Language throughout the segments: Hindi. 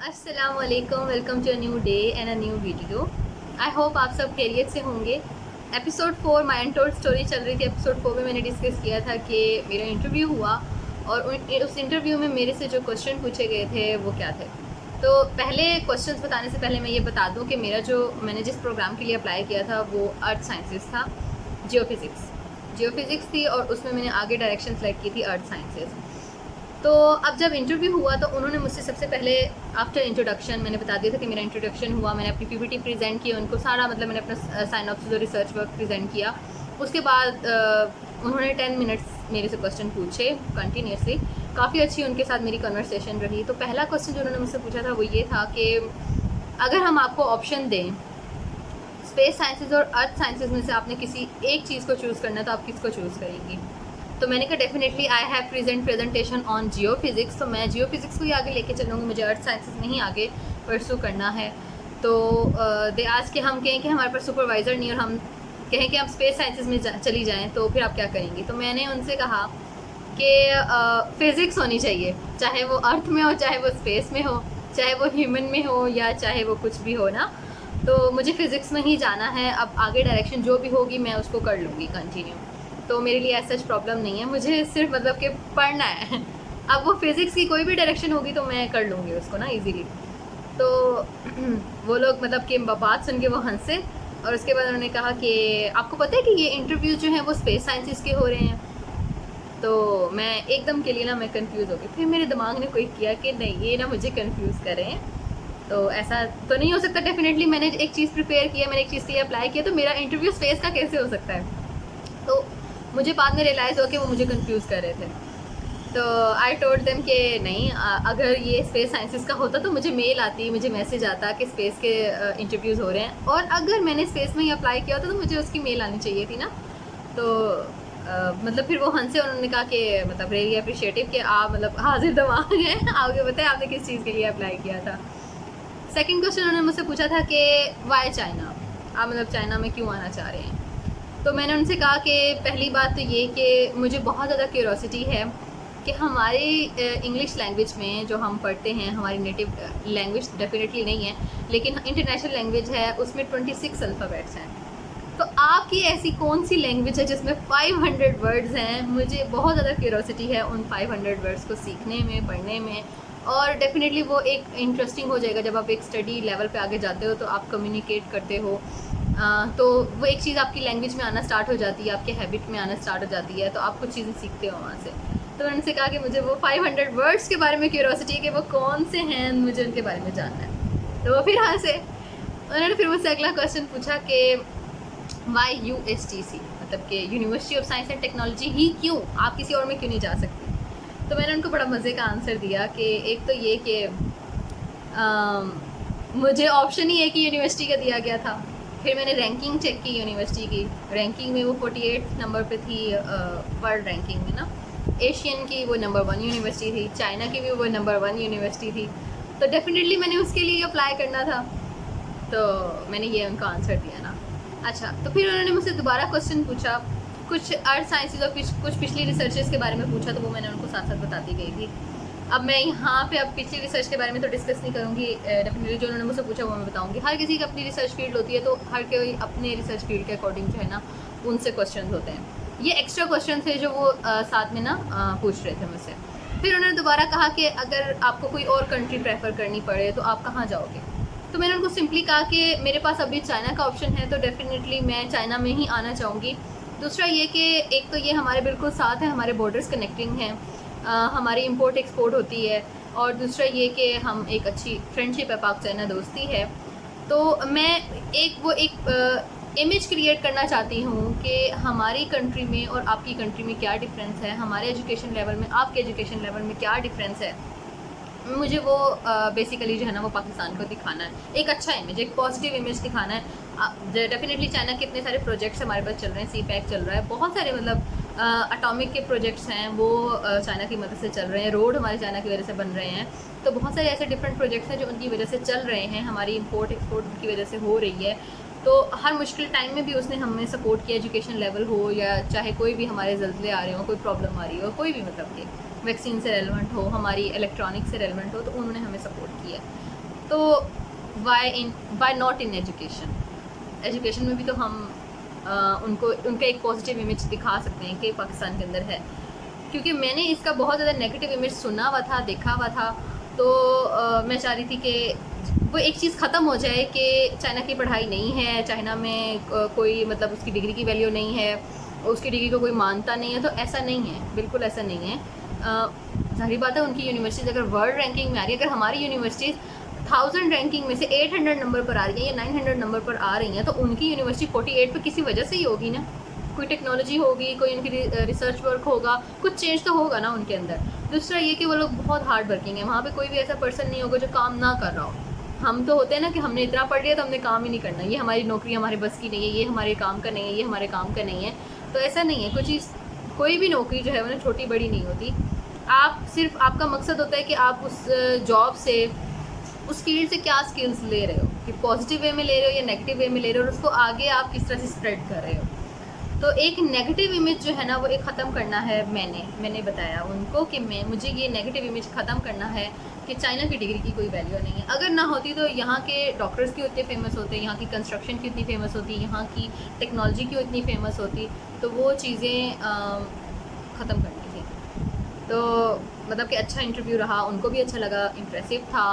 अस्सलाम वालेकुम, welcome to a new day and a new video. I hope आप सब खैरियत से होंगे। एपिसोड 4 माय अनटोल्ड स्टोरी चल रही थी। एपिसोड 4 में मैंने डिस्कस किया था कि मेरा इंटरव्यू हुआ और उस इंटरव्यू में मेरे से जो क्वेश्चन पूछे गए थे वो क्या थे। तो पहले क्वेश्चंस बताने से पहले मैं ये बता दूं कि मैंने जिस प्रोग्राम के लिए अप्लाई किया था वो अर्थ साइंसेस था, जियोफिज़िक्स थी और उसमें मैंने आगे डायरेक्शन सेलेक्ट की थी अर्थ साइंसेस। तो अब जब इंटरव्यू हुआ तो उन्होंने मुझसे सबसे पहले आफ्टर इंट्रोडक्शन मैंने बता दिया था कि मेरा इंट्रोडक्शन हुआ, मैंने अपनी पीपीटी प्रेजेंट की उनको सारा, मतलब मैंने अपना साइनॉप्सिस और रिसर्च वर्क प्रेजेंट किया। उसके बाद उन्होंने 10 मिनट्स मेरे से क्वेश्चन पूछे कंटिन्यूसली। काफ़ी अच्छी उनके साथ मेरी कन्वर्सेशन रही। तो पहला क्वेश्चन जो उन्होंने मुझसे पूछा था वो ये था कि अगर हम आपको ऑप्शन दें स्पेस साइंसेज और अर्थ साइंसेज में से आपने किसी एक चीज़ को चूज़ करना है तो आप किसको चूज़ करेंगी? तो मैंने कहा definitely I have presentation on geophysics, तो मैं जियोफिज़िक्स को ही आगे लेके चलूँगी, मुझे अर्थ साइंसेज में ही आगे परसू करना है। तो दे आज के हम कहें कि हमारे पास सुपरवाइज़र नहीं और हम कहें कि आप स्पेस साइंसेज में चली जाएँ तो फिर आप क्या करेंगी? तो मैंने उनसे कहा कि फ़िज़िक्स होनी चाहिए, चाहे वो अर्थ में हो, चाहे वो स्पेस में हो, चाहे वो ह्यूमन में हो या चाहे वो कुछ भी हो ना। तो मुझे फ़िज़िक्स में ही जाना है। अब आगे डायरेक्शन जो भी होगी मैं उसको कर लूँगी कंटिन्यू। तो मेरे लिए ऐसा सच प्रॉब्लम नहीं है, मुझे सिर्फ मतलब कि पढ़ना है। अब वो फिज़िक्स की कोई भी डायरेक्शन होगी तो मैं कर लूँगी उसको ना ईज़िली। तो वो लोग मतलब कि बात सुन के वो हंसे और उसके बाद उन्होंने कहा कि आपको पता है कि ये इंटरव्यू जो है वो स्पेस साइंसेस के हो रहे हैं। तो मैं एकदम के लिए ना मैं कंफ्यूज हो गई। फिर मेरे दिमाग ने कोई किया कि नहीं, ये ना मुझे कंफ्यूज करें, तो ऐसा तो नहीं हो सकता। डेफिनेटली मैंने एक चीज़ प्रिपेयर किया, मैंने एक चीज़ के लिए अप्लाई किया, तो मेरा इंटरव्यू स्पेस का कैसे हो सकता है? तो मुझे बाद में रियलाइज़ हो कि वो मुझे कंफ्यूज कर रहे थे। तो आई टोल्ड देम कि नहीं, अगर ये स्पेस साइंसेस का होता तो मुझे मेल आती, मुझे मैसेज आता कि स्पेस के इंटरव्यूज़ हो रहे हैं, और अगर मैंने स्पेस में ही अप्लाई किया होता तो मुझे उसकी मेल आनी चाहिए थी ना। तो मतलब फिर वो हंसे, उन्होंने कहा कि मतलब रियली अप्रिशिएटिव कि आप मतलब हाजिर दिमाग हैं, आपको पता है आपने किस चीज़ के लिए अप्लाई किया था। सेकंड क्वेश्चन उन्होंने मुझसे पूछा था कि वाई चाइना, आप मतलब चाइना में क्यों आना चाह रहे हैं? तो मैंने उनसे कहा कि पहली बात तो ये कि मुझे बहुत ज़्यादा क्यूरोसिटी है कि हमारी इंग्लिश लैंग्वेज में जो हम पढ़ते हैं, हमारी नेटिव लैंग्वेज डेफिनेटली नहीं है, लेकिन इंटरनेशनल लैंग्वेज है, उसमें 26 अल्फ़ाबेट्स हैं। तो आपकी ऐसी कौन सी लैंग्वेज है जिसमें 500 वर्ड्स हैं? मुझे बहुत ज़्यादा क्यूरोसिटी है उन 500 वर्ड्स को सीखने में, पढ़ने में, और डेफिनेटली वो एक इंटरेस्टिंग हो जाएगा जब आप एक स्टडी लेवल पे आगे जाते हो तो आप कम्युनिकेट करते हो। तो वो एक चीज़ आपकी लैंग्वेज में आना स्टार्ट हो जाती है, आपके हैबिट में आना स्टार्ट हो जाती है, तो आप कुछ चीज़ें सीखते हो वहाँ से। तो मैंने उनसे कहा कि मुझे वो 500 वर्ड्स के बारे में क्यूरोसिटी है कि वो कौन से हैं, मुझे उनके बारे में जानना है। तो वो फिर हंसे। उन्होंने फिर मुझसे अगला क्वेश्चन पूछा कि वाई USTC, मतलब कि university of science and technology ही क्यों, आप किसी और में क्यों नहीं जा सकते? तो मैंने उनको बड़ा मज़े का आंसर दिया कि एक तो ये कि मुझे ऑप्शन ही एक ही यूनिवर्सिटी का दिया गया था। फिर मैंने रैंकिंग चेक की यूनिवर्सिटी की, रैंकिंग में वो 48 नंबर पे थी वर्ल्ड रैंकिंग में ना। एशियन की वो नंबर 1 यूनिवर्सिटी थी, चाइना की भी वो नंबर 1 यूनिवर्सिटी थी। तो डेफिनेटली मैंने उसके लिए अप्लाई करना था। तो मैंने ये उनका आंसर दिया ना। अच्छा, तो फिर उन्होंने मुझसे दोबारा क्वेश्चन पूछा, कुछ अर्थ साइंसेज और कुछ पिछली रिसर्चेस के बारे में पूछा, तो वो मैंने उनको साथ साथ बताती गई थी। अब मैं यहाँ पे अब पिछली रिसर्च के बारे में तो डिस्कस नहीं करूँगी, डेफिनेटली जो उन्होंने मुझसे पूछा वो मैं बताऊँगी। हर किसी की अपनी रिसर्च फील्ड होती है, तो हर कोई अपने रिसर्च फील्ड के अकॉर्डिंग जो है ना उनसे क्वेश्चन होते हैं। ये एक्स्ट्रा क्वेश्चन थे जो वो साथ में ना पूछ रहे थे मुझसे। फिर उन्होंने दोबारा कहा कि अगर आपको कोई और कंट्री प्रेफर करनी पड़े तो आप कहाँ जाओगे? तो मैंने उनको सिंपली कहा कि मेरे पास अभी चाइना का ऑप्शन है, तो डेफिनेटली मैं चाइना में ही आना चाहूँगी। दूसरा ये कि एक तो ये हमारे बिल्कुल साथ है, हमारे बॉर्डर्स कनेक्टिंग हैं, हमारी इंपोर्ट एक्सपोर्ट होती है, और दूसरा ये कि हम एक अच्छी फ्रेंडशिप है, पाक चाइना दोस्ती है। तो मैं एक इमेज क्रिएट करना चाहती हूँ कि हमारी कंट्री में और आपकी कंट्री में क्या डिफरेंस है, हमारे एजुकेशन लेवल में आपके एजुकेशन लेवल में क्या डिफरेंस है। मुझे वो बेसिकली जो है ना वो पाकिस्तान को दिखाना है, एक अच्छा इमेज, एक पॉजिटिव इमेज दिखाना है। डेफिनेटली चाइना के इतने सारे प्रोजेक्ट्स हमारे पास चल रहे हैं, CPEC चल रहा है, बहुत सारे मतलब एटॉमिक के प्रोजेक्ट्स हैं वो चाइना की मदद से चल रहे हैं, रोड हमारे चाइना की वजह से बन रहे हैं। तो बहुत सारे ऐसे डिफरेंट प्रोजेक्ट्स हैं जो उनकी वजह से चल रहे हैं, हमारी इंपोर्ट एक्सपोर्ट की वजह से हो रही है। तो हर मुश्किल टाइम में भी उसने हमें सपोर्ट किया, एजुकेशन लेवल हो या चाहे कोई भी हमारे जल्जले आ रहे हो, कोई प्रॉब्लम आ रही हो, कोई भी मतलब कि वैक्सीन से रेलेवेंट हो, हमारी इलेक्ट्रॉनिक से रेलेवेंट हो, तो उन्होंने हमें सपोर्ट किया। तो why not in education? Education में भी तो हम उनको उनका एक पॉजिटिव इमेज दिखा सकते हैं कि पाकिस्तान के अंदर है, क्योंकि मैंने इसका बहुत ज़्यादा नेगेटिव इमेज सुना हुआ था, देखा हुआ था। तो मैं चाह रही थी कि वो एक चीज़ ख़त्म हो जाए कि चाइना की पढ़ाई नहीं है, चाइना में कोई मतलब उसकी डिग्री की वैल्यू नहीं है, उसकी डिग्री को कोई मानता नहीं है। तो ऐसा नहीं है, बिल्कुल ऐसा नहीं है। जाहिर बात है उनकी यूनिवर्सिटीज़ अगर वर्ल्ड रैंकिंग में आ रही है, अगर हमारी यूनिवर्सिटीज़ 1000 रैंकिंग में से 800 नंबर पर आ रही है या 900 नंबर पर आ रही हैं, तो उनकी यूनिवर्सिटी 48 पे किसी वजह से ही होगी ना। कोई टेक्नोलॉजी होगी, कोई उनकी रिसर्च वर्क होगा, कुछ चेंज तो होगा ना उनके अंदर। दूसरा ये कि वो लोग बहुत हार्ड वर्किंग है, वहाँ पे कोई भी ऐसा पर्सन नहीं होगा जो काम ना कर रहा हो। हम तो होते हैं ना कि हमने इतना पढ़ लिया तो हमने काम ही नहीं करना, ये हमारी नौकरी हमारे बस की नहीं है, ये हमारे काम का नहीं है, ये हमारे काम का नहीं है। तो ऐसा नहीं है, कुछ चीज़ कोई भी नौकरी जो है वो छोटी बड़ी नहीं होती। आप सिर्फ आपका मकसद होता है कि आप उस जॉब से, उस फील्ड से क्या स्किल्स ले रहे हो, कि पॉजिटिव वे में ले रहे हो या नेगेटिव वे में ले रहे हो, और उसको आगे आप किस तरह से स्प्रेड कर रहे हो। तो एक नेगेटिव इमेज जो है ना वो एक ख़त्म करना है। मैंने बताया उनको कि मुझे ये नेगेटिव इमेज ख़त्म करना है कि चाइना की डिग्री की कोई वैल्यू नहीं है। अगर ना होती तो यहाँ के डॉक्टर्स क्यों इतने फेमस होते, यहाँ की कंस्ट्रक्शन क्यों इतनी फेमस होती, यहाँ की टेक्नोलॉजी क्यों इतनी फेमस होती। तो वो चीज़ें ख़त्म करनी थी। तो मतलब कि अच्छा इंटरव्यू रहा, उनको भी अच्छा लगा, इम्प्रेसिव था,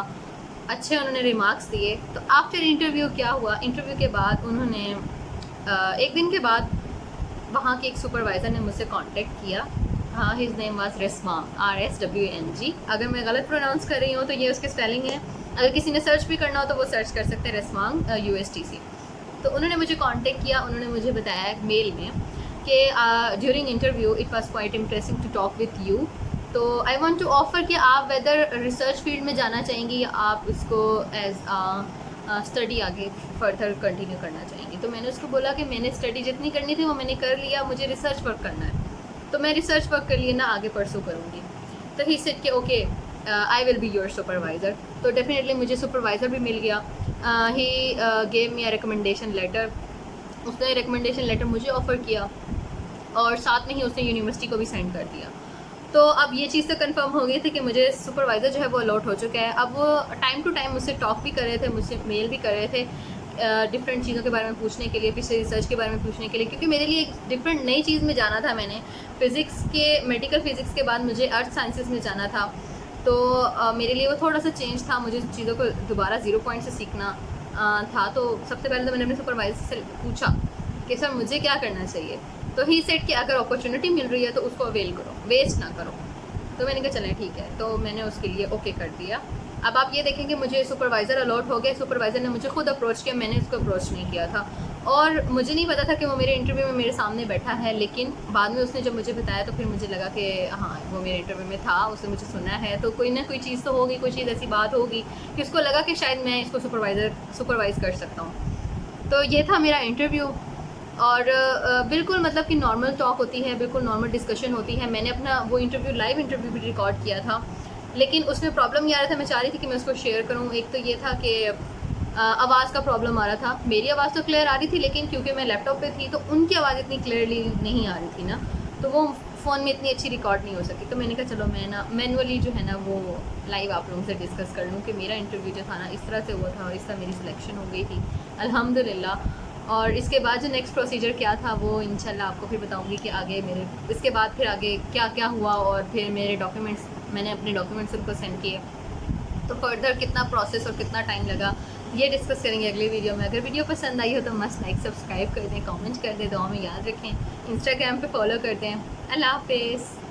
अच्छे उन्होंने रिमार्क्स दिए। तो आफ्टर इंटरव्यू क्या हुआ, इंटरव्यू के बाद उन्होंने एक दिन के बाद वहाँ के एक सुपरवाइज़र ने मुझसे कांटेक्ट किया। हाँ, हिज नेम वाज रेस्वांग, RSWANG। अगर मैं गलत प्रोनाउंस कर रही हूँ तो ये उसकी स्पेलिंग है। अगर किसी ने सर्च भी करना हो तो वो सर्च कर सकते हैं, रेस्वांग USTC। तो उन्होंने मुझे कांटेक्ट किया, उन्होंने मुझे बताया मेल में कि during interview it was quite interesting to talk with you. तो आई वांट टू ऑफ़र कि आप वेदर रिसर्च फील्ड में जाना चाहेंगी या आप इसको एज स्टडी आगे फर्दर कंटिन्यू करना चाहेंगे। तो मैंने उसको बोला कि मैंने स्टडी जितनी करनी थी वो मैंने कर लिया, मुझे रिसर्च वर्क करना है, तो मैं रिसर्च वर्क कर लिए ना आगे परसू करूँगी। तो ही सेड कि okay I will be your supervisor. तो डेफिनेटली मुझे सुपरवाइज़र भी मिल गया। He gave me a recommendation letter. उसने रिकमेंडेशन लेटर मुझे ऑफ़र किया और साथ में ही उसने यूनिवर्सिटी को भी सेंड कर दिया। तो अब ये चीज़ तो कंफर्म हो गई थी कि मुझे सुपरवाइज़र जो है वो अलॉट हो चुका है। अब वो टाइम टू टाइम मुझसे टॉक भी कर रहे थे, मुझसे मेल भी कर रहे थे डिफरेंट चीज़ों के बारे में पूछने के लिए, पिछले रिसर्च के बारे में पूछने के लिए, क्योंकि मेरे लिए एक डिफरेंट नई चीज़ में जाना था। मैंने फ़िज़िक्स के, मेडिकल फ़िज़िक्स के बाद मुझे अर्थ साइंसेस में जाना था। तो मेरे लिए वो थोड़ा सा चेंज था, मुझे चीज़ों को दोबारा 0 पॉइंट से सीखना था। तो सबसे पहले तो मैंने अपने सुपरवाइज़र से पूछा कि सर मुझे क्या करना चाहिए। तो ही सेड कि अगर अपॉर्चुनिटी मिल रही है तो उसको अवेल करो, वेस्ट ना करो। तो मैंने कहा चलें ठीक है, तो मैंने उसके लिए ओके कर दिया। अब आप ये देखें कि मुझे सुपरवाइज़र अलॉट हो गया। सुपरवाइज़र ने मुझे खुद अप्रोच किया, मैंने उसको अप्रोच नहीं किया था। और मुझे नहीं पता था कि वो मेरे इंटरव्यू में मेरे सामने बैठा है, लेकिन बाद में उसने जब मुझे बताया तो फिर मुझे लगा कि हाँ वो मेरे इंटरव्यू में था, उसने मुझे सुना है, तो कोई ना कोई चीज़ तो होगी, कोई चीज़ ऐसी बात होगी कि उसको लगा कि शायद मैं इसको सुपरवाइज़ कर सकता हूँ। तो ये था मेरा इंटरव्यू। और बिल्कुल मतलब कि नॉर्मल टॉक होती है, बिल्कुल नॉर्मल डिस्कशन होती है। मैंने अपना वो इंटरव्यू लाइव इंटरव्यू भी रिकॉर्ड किया था, लेकिन उसमें प्रॉब्लम ये आ रहा था, मैं चाह रही थी कि मैं उसको शेयर करूँ। एक तो ये था कि आवाज़ का प्रॉब्लम आ रहा था। मेरी आवाज़ तो क्लियर आ रही थी, लेकिन क्योंकि मैं लैपटॉप पे थी तो उनकी आवाज़ इतनी क्लियरली नहीं आ रही थी ना, तो वो फ़ोन में इतनी अच्छी रिकॉर्ड नहीं हो सकी। तो मैंने कहा चलो मैं ना मैनुअली जो है ना वो लाइव आप लोगों से डिस्कस कर लूँ कि मेरा इंटरव्यू जो था ना इस तरह से हुआ था और इस तरह मेरी सिलेक्शन हो गई थी अल्हम्दुलिल्लाह। और इसके बाद जो नेक्स्ट प्रोसीजर क्या था वो इंशाल्लाह आपको फिर बताऊंगी कि आगे मेरे इसके बाद फिर आगे क्या क्या हुआ, और फिर मेरे डॉक्यूमेंट्स, मैंने अपने डॉक्यूमेंट्स उनको सेंड किए, तो फर्दर कितना प्रोसेस और कितना टाइम लगा ये डिस्कस करेंगे अगले वीडियो में। अगर वीडियो पसंद आई हो तो मस्त लाइक सब्सक्राइब कर दें, कमेंट कर दें, दुआ में याद रखें, इंस्टाग्राम पे फॉलो कर दें। अल्लाह हाफिज़।